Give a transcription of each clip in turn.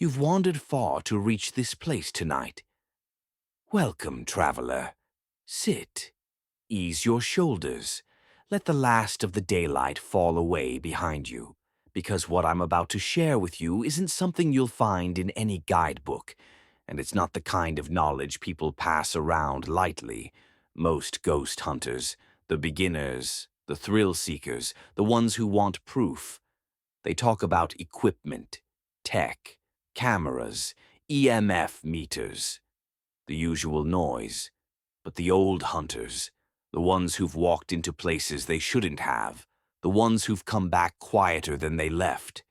You've wandered far to reach this place tonight. Welcome, traveler. Sit. Ease your shoulders. Let the last of the daylight fall away behind you, because what I'm about to share with you isn't something you'll find in any guidebook, and it's not the kind of knowledge people pass around lightly. Most ghost hunters, the beginners, the thrill seekers, the ones who want proof, they talk about equipment, tech, cameras, EMF meters, the usual noise. But the old hunters, the ones who've walked into places they shouldn't have, the ones who've come back quieter than they left,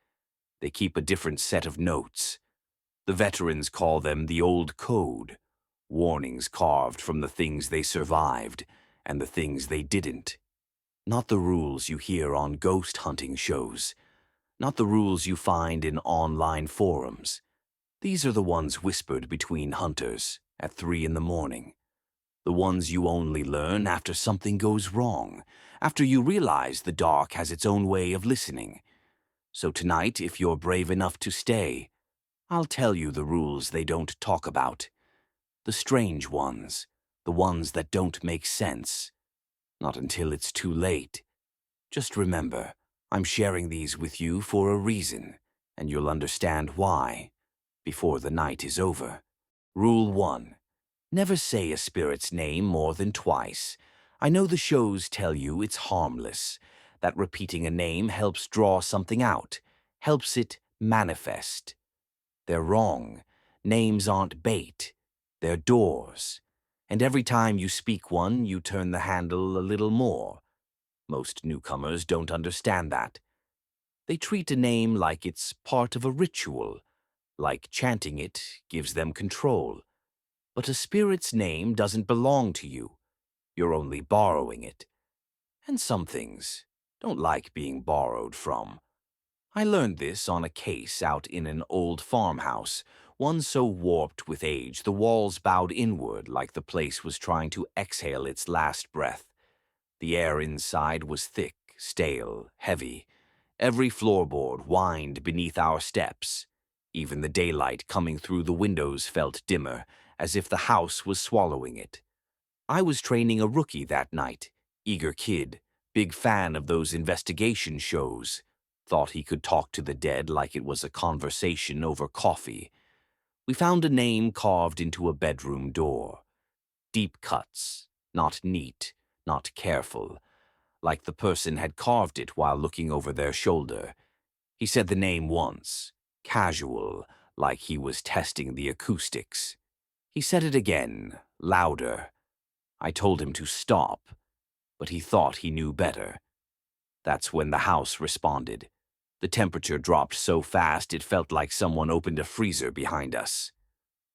they keep a different set of notes. The veterans call them the old code, warnings carved from the things they survived and the things they didn't. Not the rules you hear on ghost hunting shows, not the rules you find in online forums. These are the ones whispered between hunters at 3 in the morning. The ones you only learn after something goes wrong, after you realize the dark has its own way of listening. So tonight, if you're brave enough to stay, I'll tell you the rules they don't talk about. The strange ones, the ones that don't make sense. Not until it's too late. Just remember, I'm sharing these with you for a reason, and you'll understand why before the night is over. Rule 1. Never say a spirit's name more than twice. I know the shows tell you it's harmless, that repeating a name helps draw something out, helps it manifest. They're wrong. Names aren't bait. They're doors. And every time you speak one, you turn the handle a little more. Most newcomers don't understand that. They treat a name like it's part of a ritual, like chanting it gives them control. But a spirit's name doesn't belong to you. You're only borrowing it. And some things don't like being borrowed from. I learned this on a case out in an old farmhouse, one so warped with age the walls bowed inward like the place was trying to exhale its last breath. The air inside was thick, stale, heavy. Every floorboard whined beneath our steps. Even the daylight coming through the windows felt dimmer, as if the house was swallowing it. I was training a rookie that night, eager kid, big fan of those investigation shows. Thought he could talk to the dead like it was a conversation over coffee. We found a name carved into a bedroom door. Deep cuts, not neat, not careful, like the person had carved it while looking over their shoulder. He said the name once, casual, like he was testing the acoustics. He said it again, louder. I told him to stop, but he thought he knew better. That's when the house responded. The temperature dropped so fast it felt like someone opened a freezer behind us.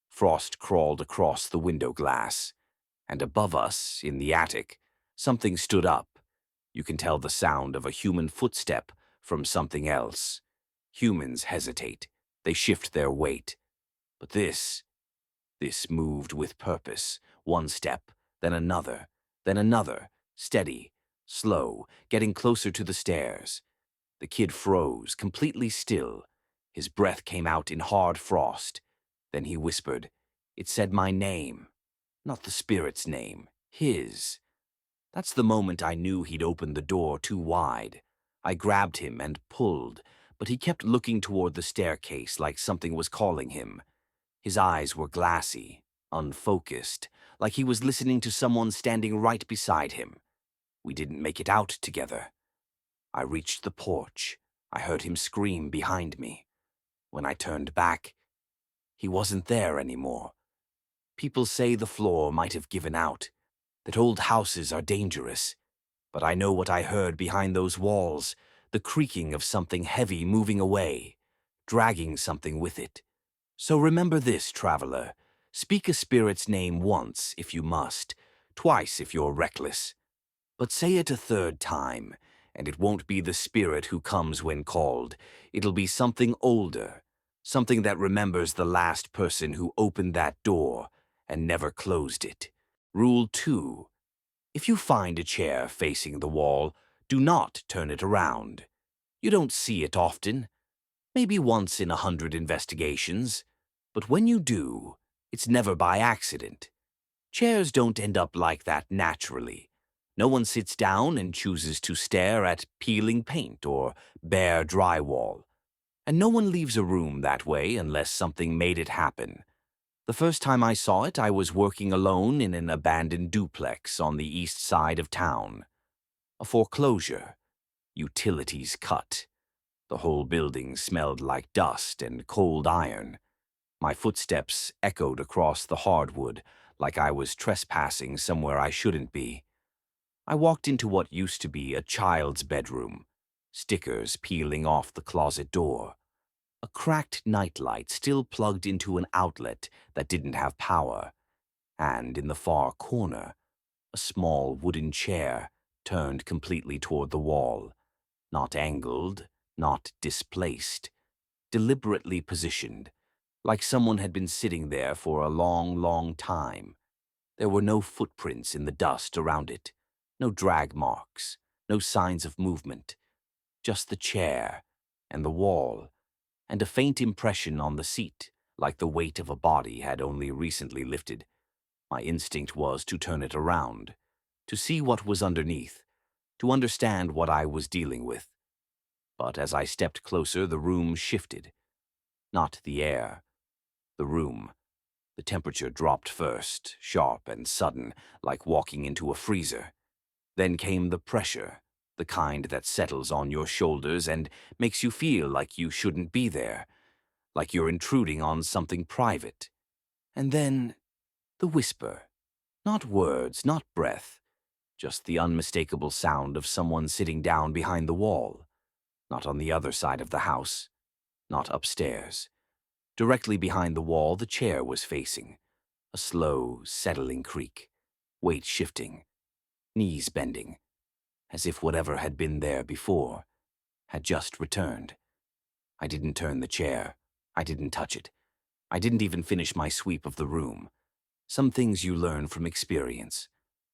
Frost crawled across the window glass, and above us, in the attic, something stood up. You can tell the sound of a human footstep from something else. Humans hesitate. They shift their weight. But this moved with purpose. One step, then another, steady, slow, getting closer to the stairs. The kid froze, completely still. His breath came out in hard frost. Then he whispered. It said my name. Not the spirit's name. His. That's the moment I knew he'd opened the door too wide. I grabbed him and pulled, but he kept looking toward the staircase like something was calling him. His eyes were glassy, unfocused, like he was listening to someone standing right beside him. We didn't make it out together. I reached the porch. I heard him scream behind me. When I turned back, he wasn't there anymore. People say the floor might have given out, that old houses are dangerous. But I know what I heard behind those walls, the creaking of something heavy moving away, dragging something with it. So remember this, traveler. Speak a spirit's name once, if you must, twice if you're reckless. But say it a third time, and it won't be the spirit who comes when called. It'll be something older, something that remembers the last person who opened that door and never closed it. Rule 2. If you find a chair facing the wall, do not turn it around. You don't see it often. Maybe once in 100 investigations, but when you do, it's never by accident. Chairs don't end up like that naturally. No one sits down and chooses to stare at peeling paint or bare drywall. And no one leaves a room that way unless something made it happen. The first time I saw it, I was working alone in an abandoned duplex on the east side of town. A foreclosure. Utilities cut. The whole building smelled like dust and cold iron. My footsteps echoed across the hardwood like I was trespassing somewhere I shouldn't be. I walked into what used to be a child's bedroom, stickers peeling off the closet door. A cracked nightlight still plugged into an outlet that didn't have power, and in the far corner, a small wooden chair turned completely toward the wall, not angled, not displaced, deliberately positioned, like someone had been sitting there for a long, long time. There were no footprints in the dust around it, no drag marks, no signs of movement, just the chair and the wall, and a faint impression on the seat, like the weight of a body had only recently lifted. My instinct was to turn it around, to see what was underneath, to understand what I was dealing with. But as I stepped closer, the room shifted. Not the air, the room. The temperature dropped first, sharp and sudden, like walking into a freezer. Then came the pressure, the kind that settles on your shoulders and makes you feel like you shouldn't be there, like you're intruding on something private. And then the whisper. Not words, not breath, just the unmistakable sound of someone sitting down behind the wall. Not on the other side of the house, not upstairs. Directly behind the wall the chair was facing. A slow, settling creak, weight shifting, knees bending, as if whatever had been there before had just returned. I didn't turn the chair. I didn't touch it. I didn't even finish my sweep of the room. Some things you learn from experience.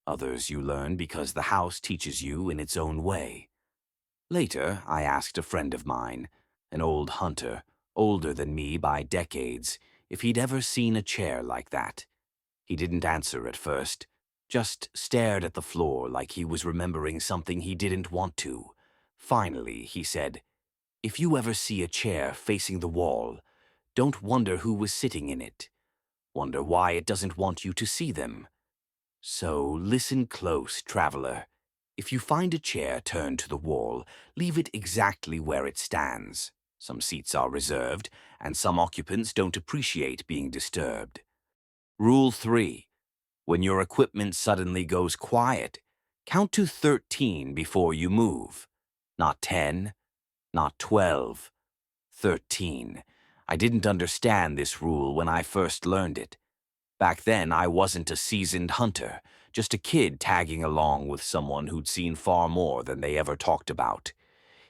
Others you learn because the house teaches you in its own way. Later, I asked a friend of mine, an old hunter, older than me by decades, if he'd ever seen a chair like that. He didn't answer at first, just stared at the floor like he was remembering something he didn't want to. Finally, he said, "If you ever see a chair facing the wall, don't wonder who was sitting in it. Wonder why it doesn't want you to see them. So listen close, traveler. If you find a chair turned to the wall, leave it exactly where it stands. Some seats are reserved, and some occupants don't appreciate being disturbed. Rule 3. When your equipment suddenly goes quiet, count to 13 before you move. Not 10, not 12, 13. I didn't understand this rule when I first learned it. Back then, I wasn't a seasoned hunter, just a kid tagging along with someone who'd seen far more than they ever talked about.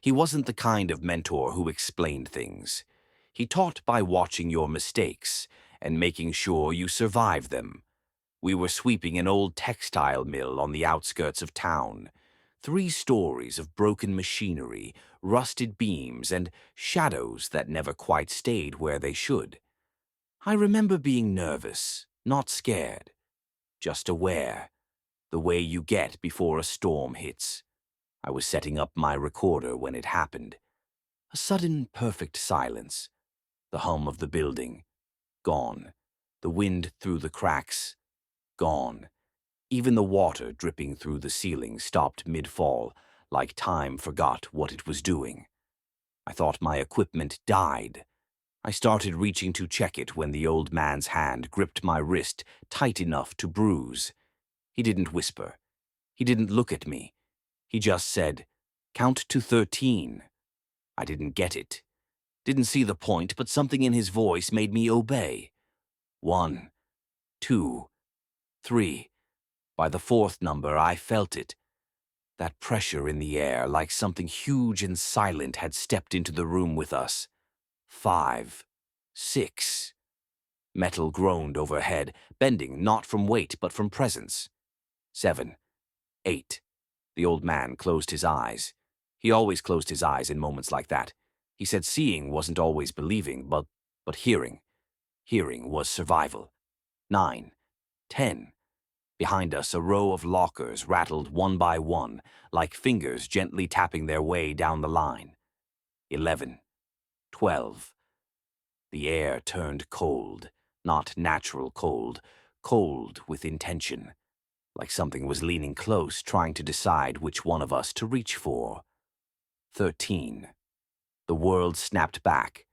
He wasn't the kind of mentor who explained things. He taught by watching your mistakes and making sure you survived them. We were sweeping an old textile mill on the outskirts of town. 3 stories of broken machinery, rusted beams, and shadows that never quite stayed where they should. I remember being nervous, not scared, just aware, the way you get before a storm hits. I was setting up my recorder when it happened. A sudden, perfect silence. The hum of the building, gone. The wind through the cracks, gone. Even the water dripping through the ceiling stopped mid-fall, like time forgot what it was doing. I thought my equipment died. I started reaching to check it when the old man's hand gripped my wrist tight enough to bruise. He didn't whisper. He didn't look at me. He just said, "Count to 13. I didn't get it. Didn't see the point, but something in his voice made me obey. 1, 2, 3. By the 4th number, I felt it. That pressure in the air, like something huge and silent had stepped into the room with us. 5, 6. Metal groaned overhead, bending not from weight but from presence. 7, 8. The old man closed his eyes. He always closed his eyes in moments like that. He said seeing wasn't always believing, but hearing. Hearing was survival. 9, 10. Behind us, a row of lockers rattled one by one, like fingers gently tapping their way down the line. 11, 12. The air turned cold, not natural cold, cold with intention, like something was leaning close, trying to decide which one of us to reach for. 13. The world snapped back.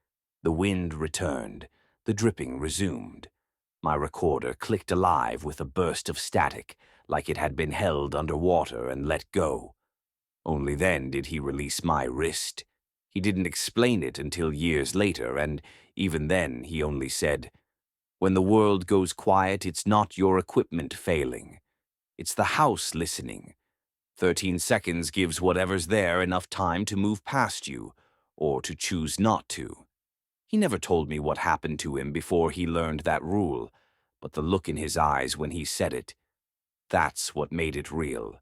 The wind returned. The dripping resumed. My recorder clicked alive with a burst of static, like it had been held underwater and let go. Only then did he release my wrist. He didn't explain it until years later, and even then he only said, "When the world goes quiet, it's not your equipment failing. It's the house listening. 13 seconds gives whatever's there enough time to move past you, or to choose not to." He never told me what happened to him before he learned that rule, but the look in his eyes when he said it, that's what made it real.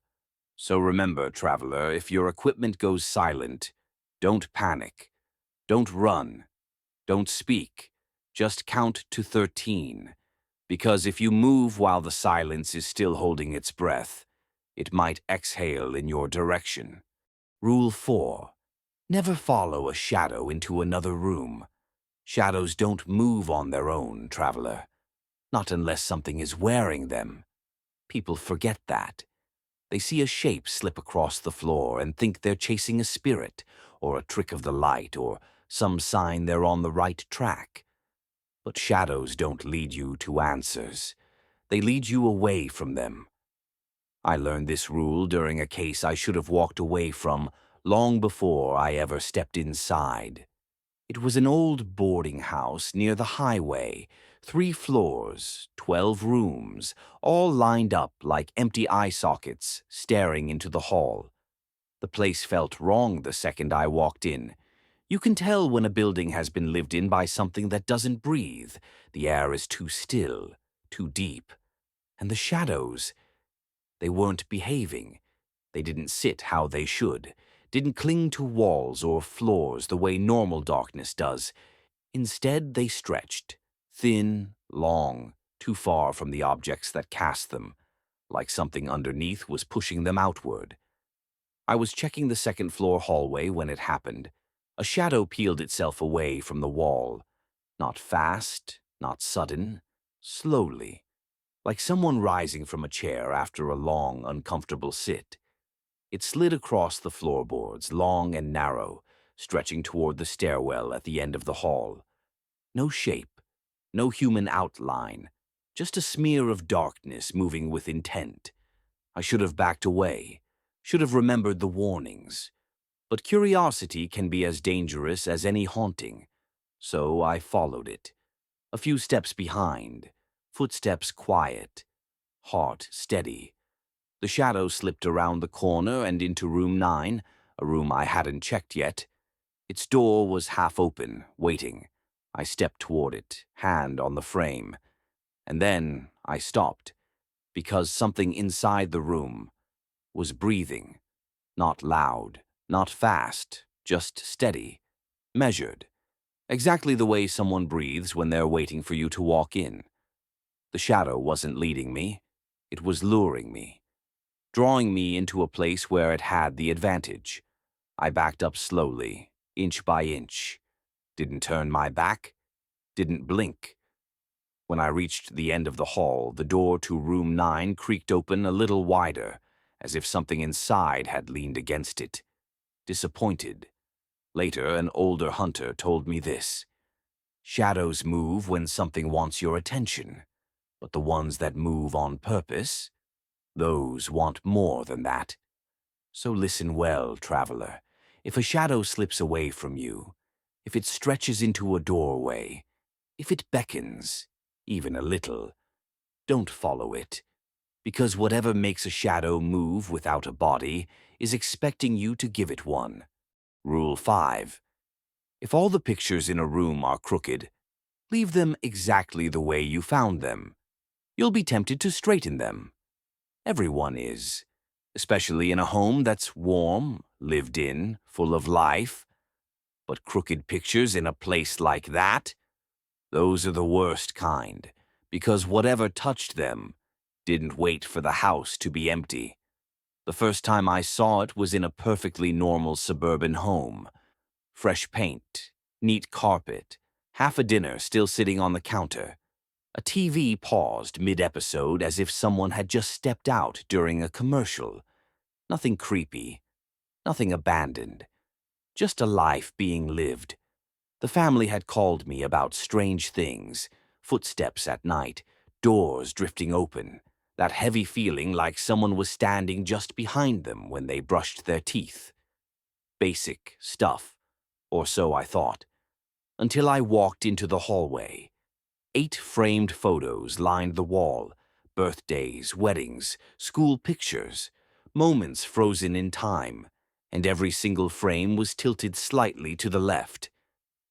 So remember, traveler, if your equipment goes silent, don't panic. Don't run. Don't speak. Just count to 13. Because if you move while the silence is still holding its breath, it might exhale in your direction. Rule 4. Never follow a shadow into another room. Shadows don't move on their own, traveler. Not unless something is wearing them. People forget that. They see a shape slip across the floor and think they're chasing a spirit, or a trick of the light, or some sign they're on the right track. But shadows don't lead you to answers. They lead you away from them. I learned this rule during a case I should have walked away from long before I ever stepped inside. It was an old boarding house near the highway, 3 floors, 12 rooms, all lined up like empty eye sockets staring into the hall. The place felt wrong the second I walked in. You can tell when a building has been lived in by something that doesn't breathe. The air is too still, too deep. And the shadows, they weren't behaving. They didn't sit how they should, didn't cling to walls or floors the way normal darkness does. Instead, they stretched, thin, long, too far from the objects that cast them, like something underneath was pushing them outward. I was checking the second-floor hallway when it happened. A shadow peeled itself away from the wall. Not fast, not sudden, slowly, like someone rising from a chair after a long, uncomfortable sit. It slid across the floorboards, long and narrow, stretching toward the stairwell at the end of the hall. No shape, no human outline, just a smear of darkness moving with intent. I should have backed away, should have remembered the warnings. But curiosity can be as dangerous as any haunting, so I followed it. A few steps behind, footsteps quiet, heart steady. The shadow slipped around the corner and into room 9, a room I hadn't checked yet. Its door was half open, waiting. I stepped toward it, hand on the frame. And then I stopped, because something inside the room was breathing. Not loud, not fast, just steady, measured. Exactly the way someone breathes when they're waiting for you to walk in. The shadow wasn't leading me. It was luring me, drawing me into a place where it had the advantage. I backed up slowly, inch by inch. Didn't turn my back, didn't blink. When I reached the end of the hall, the door to room 9 creaked open a little wider, as if something inside had leaned against it. Disappointed. Later, an older hunter told me this: shadows move when something wants your attention, but the ones that move on purpose, those want more than that. So listen well, traveler. If a shadow slips away from you, if it stretches into a doorway, if it beckons, even a little, don't follow it, because whatever makes a shadow move without a body is expecting you to give it one. Rule 5. If all the pictures in a room are crooked, leave them exactly the way you found them. You'll be tempted to straighten them. Everyone is, especially in a home that's warm, lived in, full of life. But crooked pictures in a place like that? Those are the worst kind, because whatever touched them didn't wait for the house to be empty. The first time I saw it was in a perfectly normal suburban home. Fresh paint, neat carpet, half a dinner still sitting on the counter. A TV paused mid-episode as if someone had just stepped out during a commercial. Nothing creepy, nothing abandoned, just a life being lived. The family had called me about strange things, footsteps at night, doors drifting open, that heavy feeling like someone was standing just behind them when they brushed their teeth. Basic stuff, or so I thought, until I walked into the hallway. 8 framed photos lined the wall, birthdays, weddings, school pictures, moments frozen in time, and every single frame was tilted slightly to the left.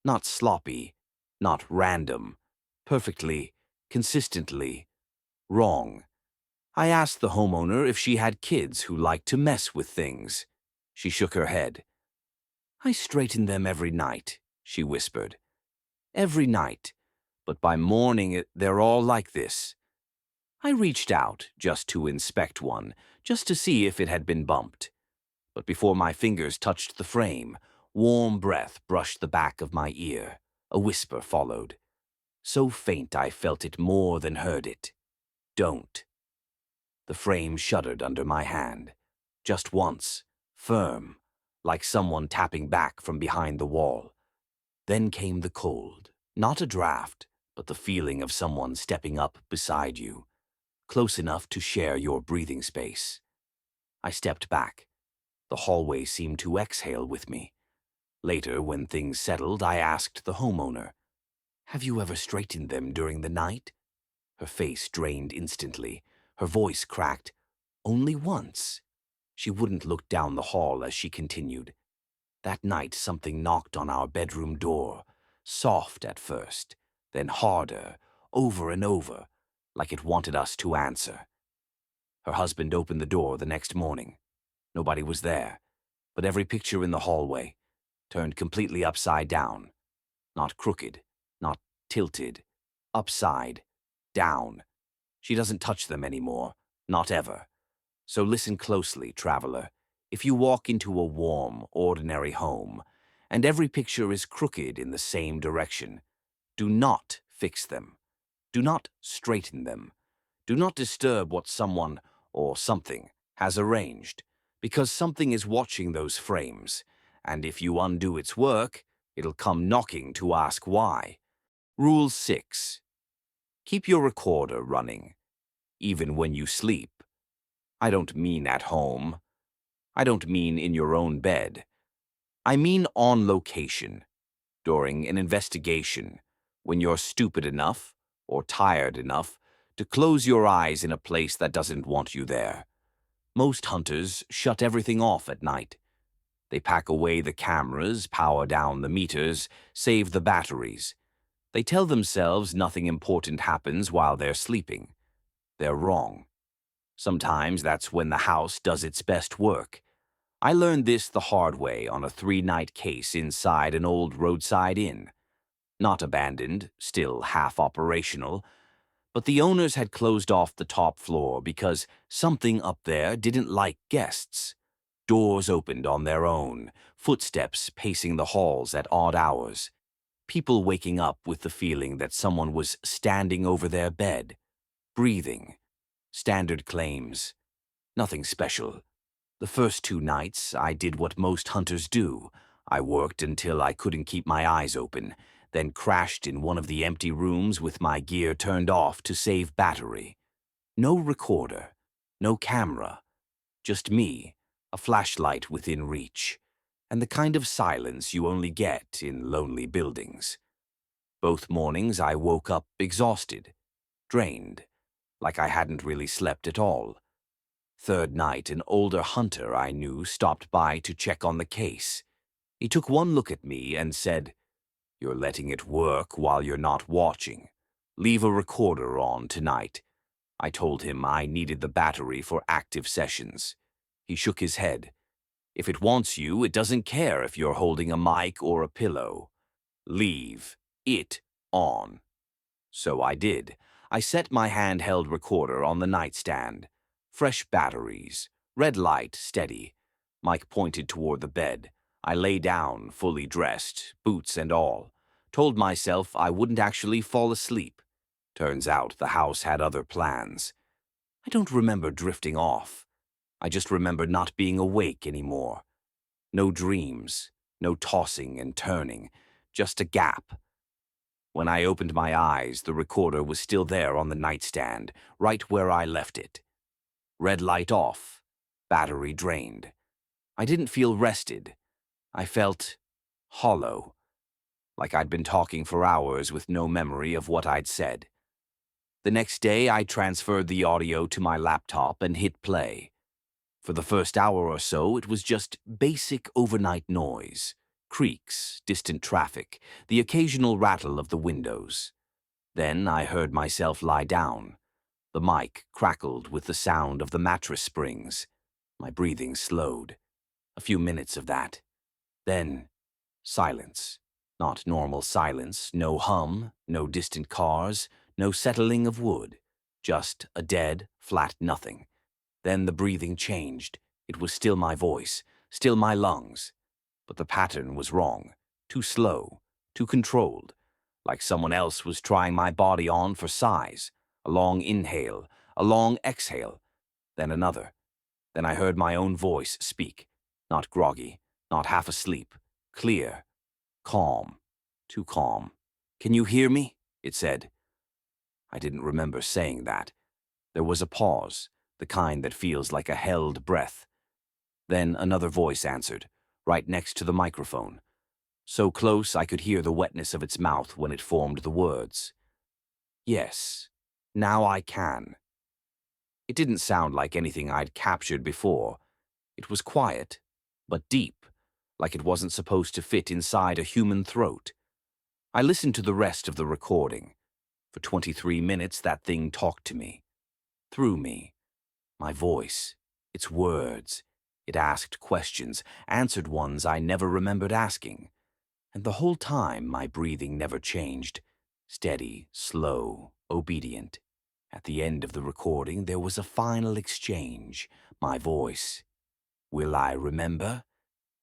Not sloppy, not random, perfectly, consistently wrong. I asked the homeowner if she had kids who liked to mess with things. She shook her head. "I straighten them every night," she whispered. "Every night, but by morning they're all like this." I reached out just to inspect one, just to see if it had been bumped. But before my fingers touched the frame, warm breath brushed the back of my ear. A whisper followed. So faint I felt it more than heard it. "Don't." The frame shuddered under my hand. Just once, firm, like someone tapping back from behind the wall. Then came the cold, not a draft, but the feeling of someone stepping up beside you, close enough to share your breathing space. I stepped back. The hallway seemed to exhale with me. Later, when things settled, I asked the homeowner, "Have you ever straightened them during the night?" Her face drained instantly. Her voice cracked. "Only once." She wouldn't look down the hall as she continued. "That night something knocked on our bedroom door, soft at first, then harder, over and over, like it wanted us to answer." Her husband opened the door the next morning. Nobody was there, but every picture in the hallway turned completely upside down. Not crooked, not tilted, upside down. She doesn't touch them anymore, not ever. So listen closely, traveler. If you walk into a warm, ordinary home, and every picture is crooked in the same direction, do not fix them. Do not straighten them. Do not disturb what someone or something has arranged, because something is watching those frames, and if you undo its work, it'll come knocking to ask why. Rule 6. Keep your recorder running, even when you sleep. I don't mean at home. I don't mean in your own bed. I mean on location, during an investigation, when you're stupid enough or tired enough to close your eyes in a place that doesn't want you there. Most hunters shut everything off at night. They pack away the cameras, power down the meters, save the batteries. They tell themselves nothing important happens while they're sleeping. They're wrong. Sometimes that's when the house does its best work. I learned this the hard way on a 3-night case inside an old roadside inn. Not abandoned, still half operational, but the owners had closed off the top floor because something up there didn't like guests. Doors opened on their own, footsteps pacing the halls at odd hours. People waking up with the feeling that someone was standing over their bed, breathing. Standard claims. Nothing special. The first 2 nights, I did what most hunters do. I worked until I couldn't keep my eyes open, then crashed in one of the empty rooms with my gear turned off to save battery. No recorder, no camera, just me, a flashlight within reach, and the kind of silence you only get in lonely buildings. Both mornings I woke up exhausted, drained, like I hadn't really slept at all. Third night, an older hunter I knew stopped by to check on the case. He took one look at me and said, "You're letting it work while you're not watching. Leave a recorder on tonight." I told him I needed the battery for active sessions. He shook his head. If it wants you, it doesn't care if you're holding a mic or a pillow. Leave it on. So I did. I set my handheld recorder on the nightstand. Fresh batteries. Red light steady. Mike pointed toward the bed. I lay down, fully dressed, boots and all. Told myself I wouldn't actually fall asleep. Turns out the house had other plans. I don't remember drifting off. I just remember not being awake anymore. No dreams, no tossing and turning, just a gap. When I opened my eyes, the recorder was still there on the nightstand, right where I left it. Red light off, battery drained. I didn't feel rested. I felt hollow, like I'd been talking for hours with no memory of what I'd said. The next day, I transferred the audio to my laptop and hit play. For the first hour or so, it was just basic overnight noise. Creaks, distant traffic, the occasional rattle of the windows. Then I heard myself lie down. The mic crackled with the sound of the mattress springs. My breathing slowed. A few minutes of that. Then, silence. Not normal silence, no hum, no distant cars, no settling of wood. Just a dead, flat nothing. Then the breathing changed. It was still my voice, still my lungs. But the pattern was wrong. Too slow, too controlled. Like someone else was trying my body on for size. A long inhale, a long exhale. Then another. Then I heard my own voice speak. Not groggy, not half asleep. Clear. Calm. Too calm. "Can you hear me?" it said. I didn't remember saying that. There was a pause, the kind that feels like a held breath. Then another voice answered, right next to the microphone. So close I could hear the wetness of its mouth when it formed the words. "Yes, now I can." It didn't sound like anything I'd captured before. It was quiet, but deep, like it wasn't supposed to fit inside a human throat. I listened to the rest of the recording. For 23 minutes, that thing talked to me. Through me. My voice. Its words. It asked questions, answered ones I never remembered asking. And the whole time, my breathing never changed. Steady, slow, obedient. At the end of the recording, there was a final exchange. My voice. "Will I remember?"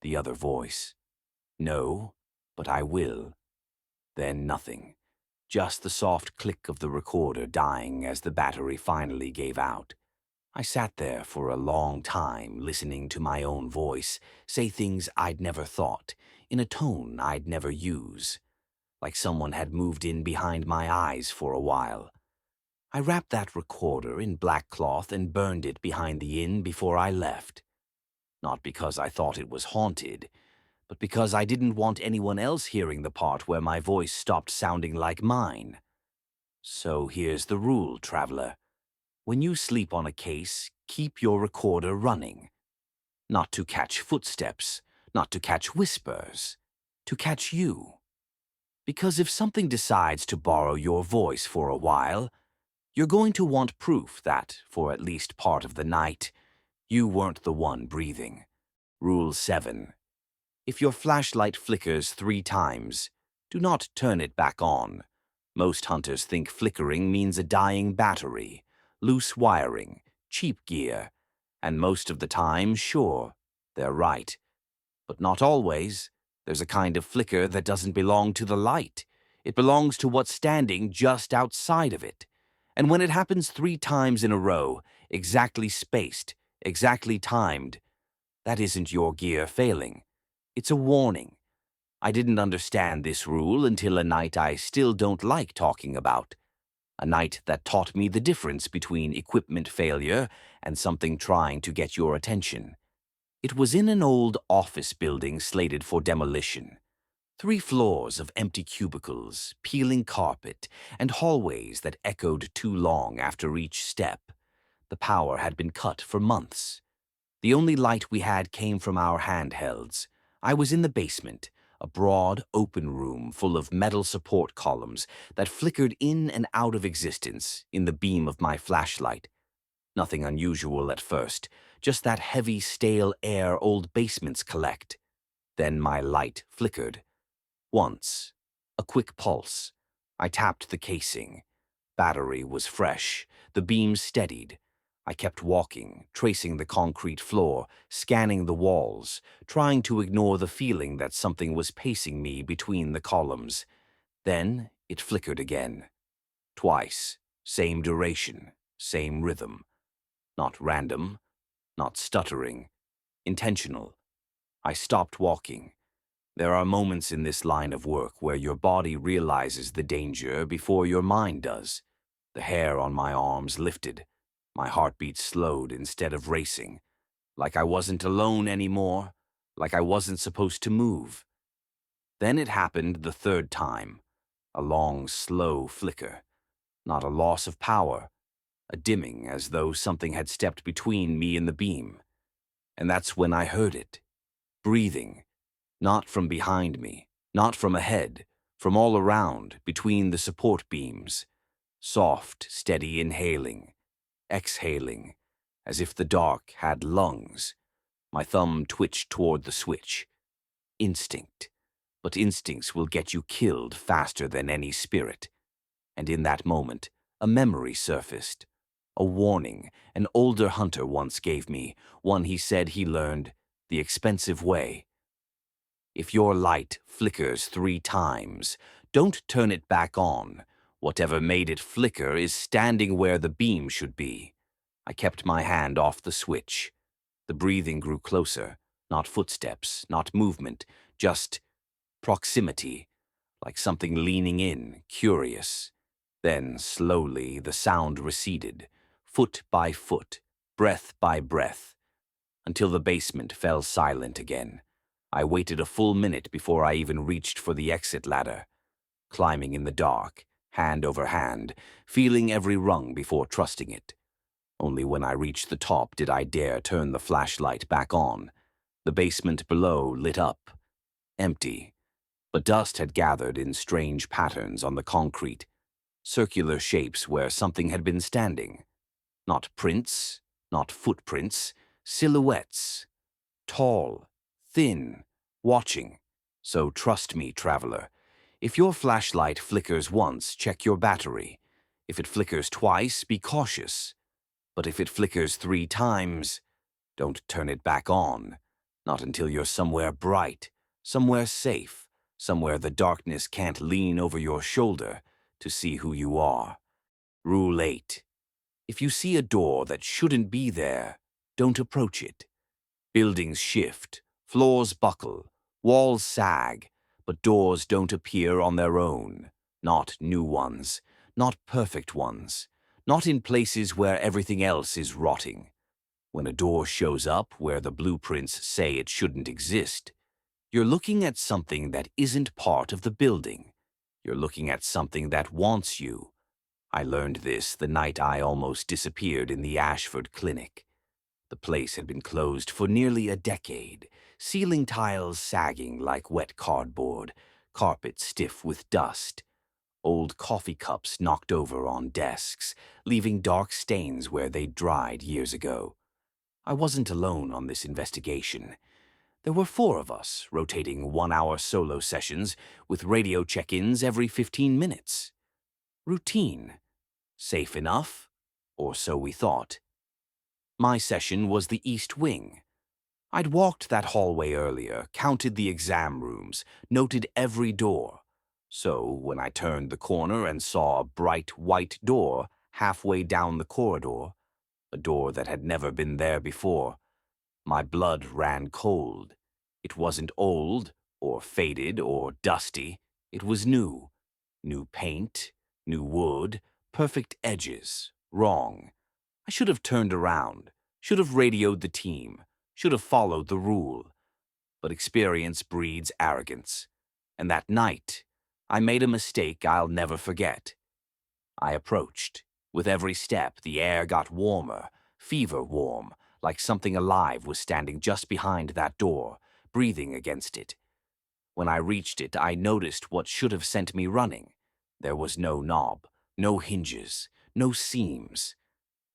The other voice. "No, but I will." Then nothing. Just the soft click of the recorder dying as the battery finally gave out. I sat there for a long time, listening to my own voice say things I'd never thought, in a tone I'd never use. Like someone had moved in behind my eyes for a while. I wrapped that recorder in black cloth and burned it behind the inn before I left. Not because I thought it was haunted, but because I didn't want anyone else hearing the part where my voice stopped sounding like mine. So here's the rule, traveler. When you sleep on a case, keep your recorder running. Not to catch footsteps, not to catch whispers, to catch you. Because if something decides to borrow your voice for a while, you're going to want proof that, for at least part of the night, you weren't the one breathing. Rule 7. If your flashlight flickers 3 times, do not turn it back on. Most hunters think flickering means a dying battery, loose wiring, cheap gear, and most of the time, sure, they're right. But not always. There's a kind of flicker that doesn't belong to the light. It belongs to what's standing just outside of it. And when it happens 3 times in a row, exactly spaced, exactly timed, that isn't your gear failing. It's a warning. I didn't understand this rule until a night I still don't like talking about. A night that taught me the difference between equipment failure and something trying to get your attention. It was in an old office building slated for demolition. 3 floors of empty cubicles, peeling carpet, and hallways that echoed too long after each step. The power had been cut for months. The only light we had came from our handhelds. I was in the basement, a broad, open room full of metal support columns that flickered in and out of existence in the beam of my flashlight. Nothing unusual at first, just that heavy, stale air old basements collect. Then my light flickered. Once. A quick pulse. I tapped the casing. Battery was fresh. The beam steadied. I kept walking, tracing the concrete floor, scanning the walls, trying to ignore the feeling that something was pacing me between the columns. Then it flickered again. Twice. Same duration, same rhythm. Not random, not stuttering. Intentional. I stopped walking. There are moments in this line of work where your body realizes the danger before your mind does. The hair on my arms lifted. My heartbeat slowed instead of racing. Like I wasn't alone anymore. Like I wasn't supposed to move. Then it happened the third time. A long, slow flicker. Not a loss of power. A dimming as though something had stepped between me and the beam. And that's when I heard it. Breathing. Not from behind me. Not from ahead. From all around, between the support beams. Soft, steady inhaling. Exhaling, as if the dark had lungs. My thumb twitched toward the switch. Instinct. But instincts will get you killed faster than any spirit. And in that moment, a memory surfaced. A warning an older hunter once gave me, one he said he learned the expensive way. If your light flickers 3 times, don't turn it back on. Whatever made it flicker is standing where the beam should be. I kept my hand off the switch. The breathing grew closer, not footsteps, not movement, just proximity, like something leaning in, curious. Then, slowly, the sound receded, foot by foot, breath by breath, until the basement fell silent again. I waited a full minute before I even reached for the exit ladder, climbing in the dark, hand over hand, feeling every rung before trusting it. Only when I reached the top did I dare turn the flashlight back on. The basement below lit up, empty, but dust had gathered in strange patterns on the concrete, circular shapes where something had been standing. Not prints, not footprints, silhouettes. Tall, thin, watching. So trust me, traveler. If your flashlight flickers once, check your battery. If it flickers twice, be cautious. But if it flickers 3 times, don't turn it back on. Not until you're somewhere bright, somewhere safe, somewhere the darkness can't lean over your shoulder to see who you are. Rule 8. If you see a door that shouldn't be there, don't approach it. Buildings shift, floors buckle, walls sag, but doors don't appear on their own. Not new ones, not perfect ones, not in places where everything else is rotting. When a door shows up where the blueprints say it shouldn't exist, you're looking at something that isn't part of the building. You're looking at something that wants you. I learned this the night I almost disappeared in the Ashford Clinic. The place had been closed for nearly a decade, ceiling tiles sagging like wet cardboard, carpet stiff with dust, old coffee cups knocked over on desks, leaving dark stains where they'd dried years ago. I wasn't alone on this investigation. There were 4 of us, rotating 1-hour solo sessions with radio check-ins every 15 minutes. Routine. Safe enough, or so we thought. My session was the East Wing. I'd walked that hallway earlier, counted the exam rooms, noted every door. So, when I turned the corner and saw a bright white door halfway down the corridor, a door that had never been there before, my blood ran cold. It wasn't old, or faded, or dusty. It was new. New paint, new wood, perfect edges. Wrong. I should have turned around, should have radioed the team, should have followed the rule. But experience breeds arrogance. And that night, I made a mistake I'll never forget. I approached. With every step, the air got warmer, fever warm, like something alive was standing just behind that door, breathing against it. When I reached it, I noticed what should have sent me running. There was no knob, no hinges, no seams.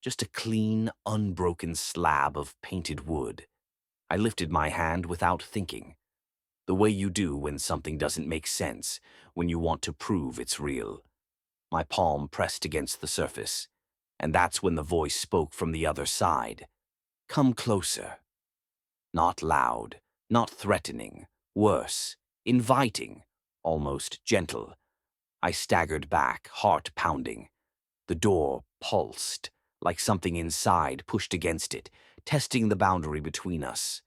just a clean, unbroken slab of painted wood. I lifted my hand without thinking, the way you do when something doesn't make sense, when you want to prove it's real. My palm pressed against the surface, and that's when the voice spoke from the other side. Come closer. Not loud, not threatening, worse, inviting, almost gentle. I staggered back, heart pounding. The door pulsed, like something inside pushed against it, testing the boundary between us.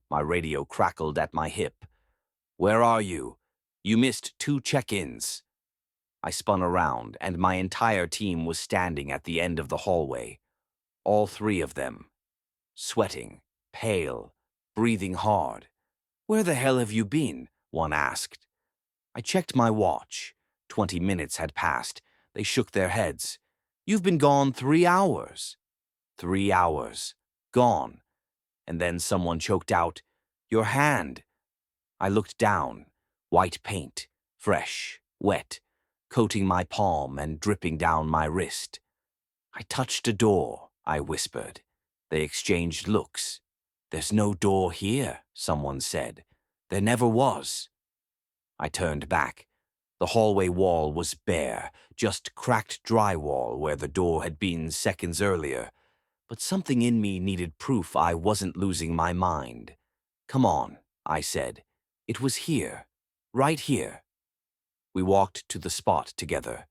My radio crackled at my hip. Where are you? You missed 2 check-ins. I spun around, and my entire team was standing at the end of the hallway. All 3 of them. Sweating, pale, breathing hard. Where the hell have you been? One asked. I checked my watch. 20 minutes had passed. They shook their heads. You've been gone 3 hours. 3 hours. Gone. And then someone choked out, Your hand. I looked down. White paint. Fresh. Wet. Coating my palm and dripping down my wrist. I touched a door, I whispered. They exchanged looks. There's no door here, someone said. There never was. I turned back. The hallway wall was bare, just cracked drywall where the door had been seconds earlier. But something in me needed proof I wasn't losing my mind. Come on, I said. It was here. Right here. We walked to the spot together,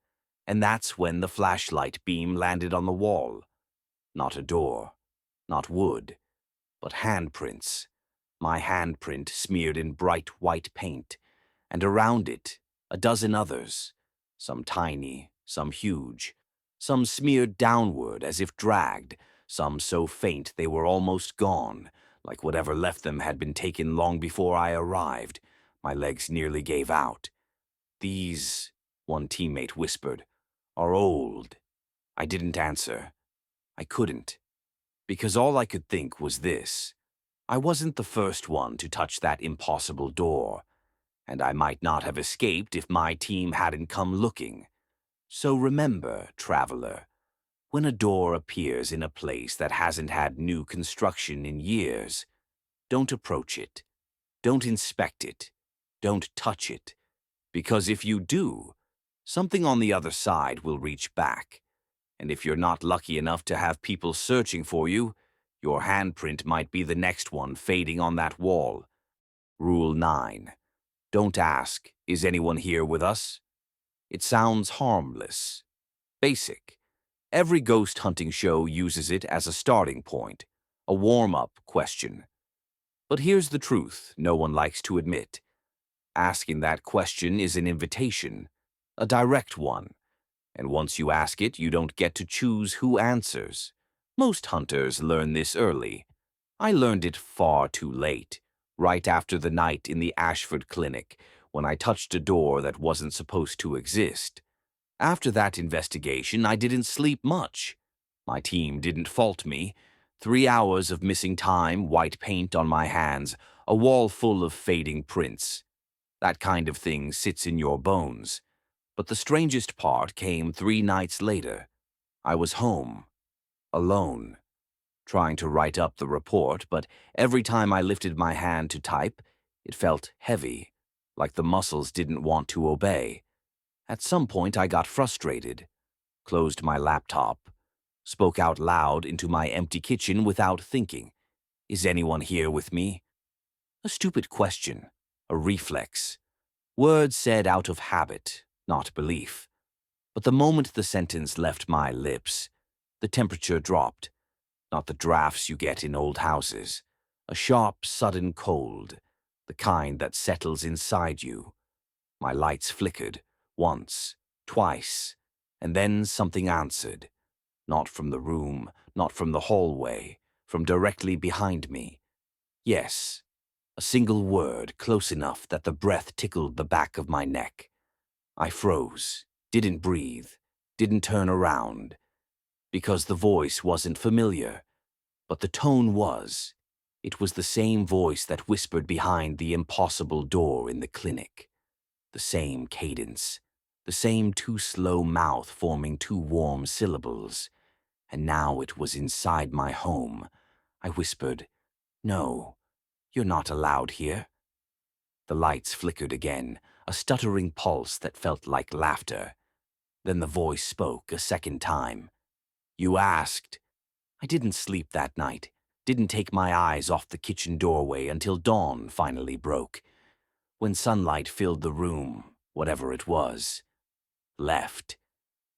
and that's when the flashlight beam landed on the wall. Not a door, not wood, but handprints. My handprint smeared in bright white paint, and around it, a dozen others, some tiny, some huge, some smeared downward as if dragged, some so faint they were almost gone, like whatever left them had been taken long before I arrived. My legs nearly gave out. These, one teammate whispered, are old. I didn't answer. I couldn't. Because all I could think was this. I wasn't the first one to touch that impossible door, and I might not have escaped if my team hadn't come looking. So remember, traveler, when a door appears in a place that hasn't had new construction in years, don't approach it. Don't inspect it. Don't touch it. Because if you do, something on the other side will reach back. And if you're not lucky enough to have people searching for you, your handprint might be the next one fading on that wall. Rule 9. Don't ask, is anyone here with us? It sounds harmless. Basic. Every ghost hunting show uses it as a starting point, a warm-up question. But here's the truth no one likes to admit. Asking that question is an invitation, a direct one. And once you ask it, you don't get to choose who answers. Most hunters learn this early. I learned it far too late, right after the night in the Ashford Clinic, when I touched a door that wasn't supposed to exist. After that investigation, I didn't sleep much. My team didn't fault me. 3 hours of missing time, white paint on my hands, a wall full of fading prints. That kind of thing sits in your bones. But the strangest part came 3 nights later. I was home, alone, trying to write up the report, but every time I lifted my hand to type, it felt heavy, like the muscles didn't want to obey. At some point, I got frustrated, closed my laptop, spoke out loud into my empty kitchen without thinking. Is anyone here with me? A stupid question, a reflex. Words said out of habit, not belief. But the moment the sentence left my lips, the temperature dropped. Not the drafts you get in old houses. A sharp, sudden cold, the kind that settles inside you. My lights flickered, once, twice, and then something answered. Not from the room, not from the hallway, from directly behind me. Yes, a single word close enough that the breath tickled the back of my neck. I froze, didn't breathe, didn't turn around, because the voice wasn't familiar, but the tone was. It was the same voice that whispered behind the impossible door in the clinic. The same cadence, the same too slow mouth forming 2 warm syllables. and now it was inside my home. I whispered, "No, you're not allowed here." The lights flickered again, a stuttering pulse that felt like laughter. Then the voice spoke a second time. "You asked." I didn't sleep that night, didn't take my eyes off the kitchen doorway until dawn finally broke. When sunlight filled the room, whatever it was, left,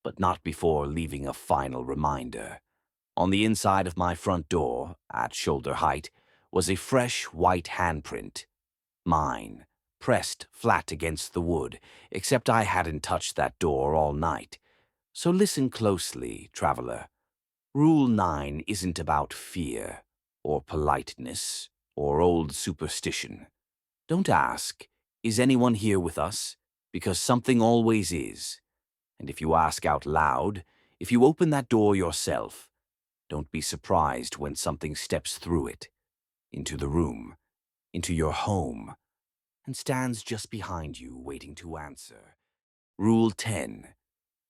but not before leaving a final reminder. On the inside of my front door, at shoulder height, was a fresh white handprint. Mine, pressed flat against the wood, except I hadn't touched that door all night. So listen closely, traveler. Rule 9 isn't about fear, or politeness, or old superstition. Don't ask, "Is anyone here with us?" because something always is. And if you ask out loud, if you open that door yourself, don't be surprised when something steps through it, into the room, into your home, and stands just behind you waiting to answer. Rule 10.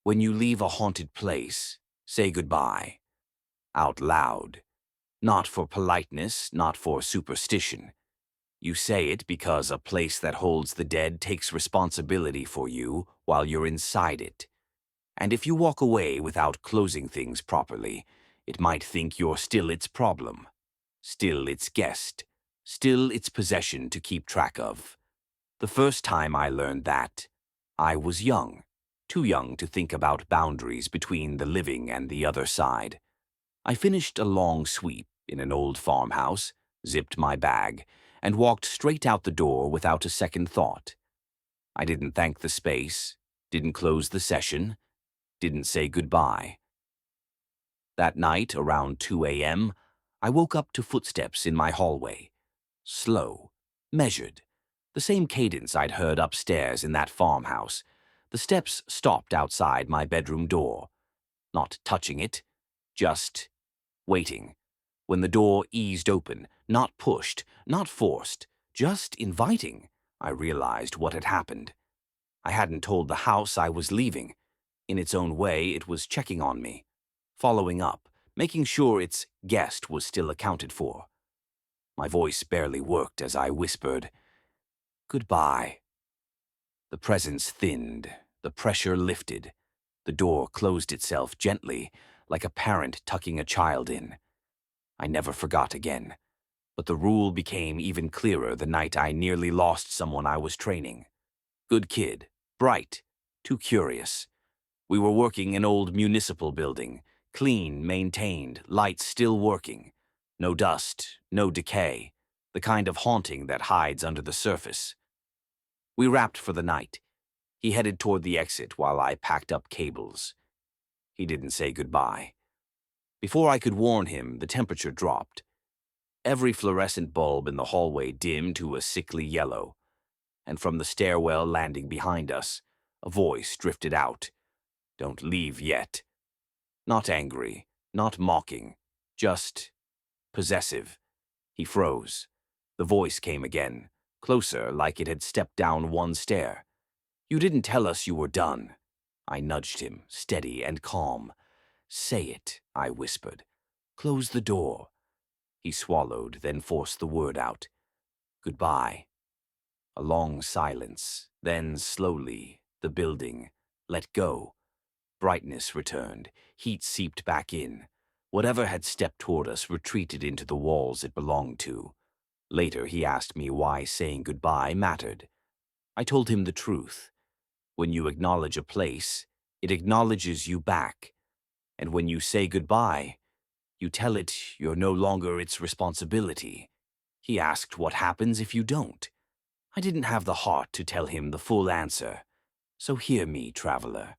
When you leave a haunted place, say goodbye. Out loud. Not for politeness, not for superstition. You say it because a place that holds the dead takes responsibility for you while you're inside it. And if you walk away without closing things properly, it might think you're still its problem, still its guest, still its possession to keep track of. The first time I learned that, I was young, too young to think about boundaries between the living and the other side. I finished a long sweep in an old farmhouse, zipped my bag, and walked straight out the door without a second thought. I didn't thank the space, didn't close the session, didn't say goodbye. That night, around 2 a.m., I woke up to footsteps in my hallway. Slow, measured, the same cadence I'd heard upstairs in that farmhouse. The steps stopped outside my bedroom door, not touching it, just waiting. When the door eased open, not pushed, not forced, just inviting, I realized what had happened. I hadn't told the house I was leaving. In its own way, it was checking on me, following up, making sure its guest was still accounted for. My voice barely worked as I whispered, "Goodbye." The presence thinned, the pressure lifted. The door closed itself gently, like a parent tucking a child in. I never forgot again, but the rule became even clearer the night I nearly lost someone I was training. Good kid, bright, too curious. We were working an old municipal building, clean, maintained, lights still working. No dust, no decay, the kind of haunting that hides under the surface. We wrapped for the night. He headed toward the exit while I packed up cables. He didn't say goodbye. Before I could warn him, the temperature dropped. Every fluorescent bulb in the hallway dimmed to a sickly yellow, and from the stairwell landing behind us, a voice drifted out. "Don't leave yet." Not angry, not mocking, just possessive. He froze. The voice came again, closer, like it had stepped down one stair. "You didn't tell us you were done." I nudged him, steady and calm. "Say it," I whispered. "Close the door." He swallowed, then forced the word out. "Goodbye." A long silence, then slowly, the building let go. Brightness returned, heat seeped back in. Whatever had stepped toward us retreated into the walls it belonged to. Later he asked me why saying goodbye mattered. I told him the truth. When you acknowledge a place, it acknowledges you back. And when you say goodbye, you tell it you're no longer its responsibility. He asked what happens if you don't. I didn't have the heart to tell him the full answer. So hear me, traveler.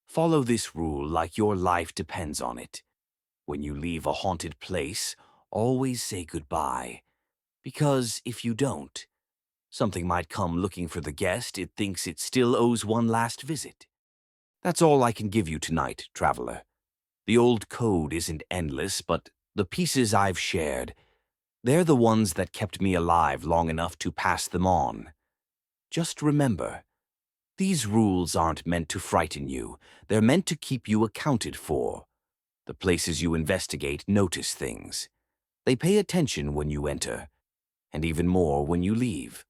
Follow this rule like your life depends on it. When you leave a haunted place, always say goodbye. Because if you don't, something might come looking for the guest it thinks it still owes one last visit. That's all I can give you tonight, traveler. The old code isn't endless, but the pieces I've shared, they're the ones that kept me alive long enough to pass them on. Just remember, these rules aren't meant to frighten you. They're meant to keep you accounted for. The places you investigate notice things. They pay attention when you enter, and even more when you leave.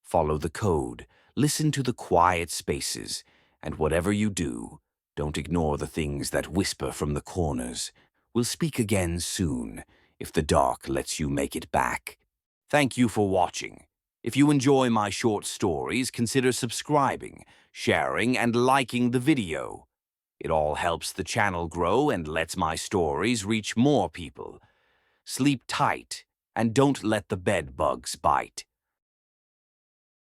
Follow the code, listen to the quiet spaces, and whatever you do, don't ignore the things that whisper from the corners. We'll speak again soon, if the dark lets you make it back. Thank you for watching. If you enjoy my short stories, consider subscribing, sharing, and liking the video. It all helps the channel grow and lets my stories reach more people. Sleep tight, and don't let the bed bugs bite.